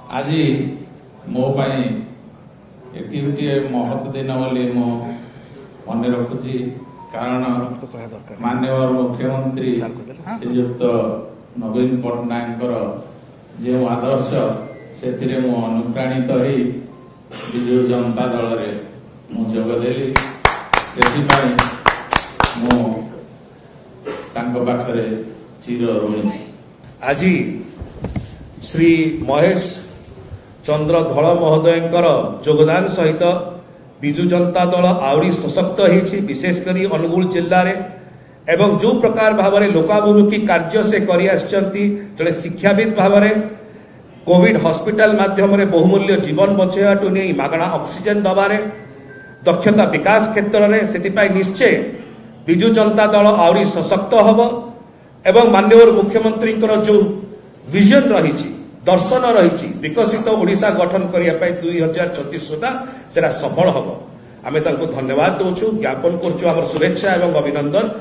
आज मो एटी गोटे महत्व दिन बोली मन रखुची कारण माननीय मुख्यमंत्री श्रीयुक्त नवीन पट्टनायक जो आदर्श से अनुप्राणित हो विजु जनता दल में जोगदेली पाखरे चिर ऋणी। आज श्री महेश चंद्र धल महोदय योगदान सहित विजु जनता दल आहरी सशक्त होती विशेषकर अनुगुल जिले में एवं जो प्रकार भाव में लोकाभिमुखी कार्य से कर जड़े शिक्षाविद भाव में कोविड हॉस्पिटल माध्यम बहुमूल्य जीवन बचाइवाठू नहीं मागणा ऑक्सीजन दबारे दक्षता विकास क्षेत्र में से निश्चय विजु जनता दल आहरी सशक्त हम एवं माननीय मुख्यमंत्री जो विजन रही दर्शन रही विकसित ओडिशा गठन करने 2036 सुधा से सफल हम आम धन्यवाद दौचु ज्ञापन कर शुभेच्छा एवं अभिनंदन।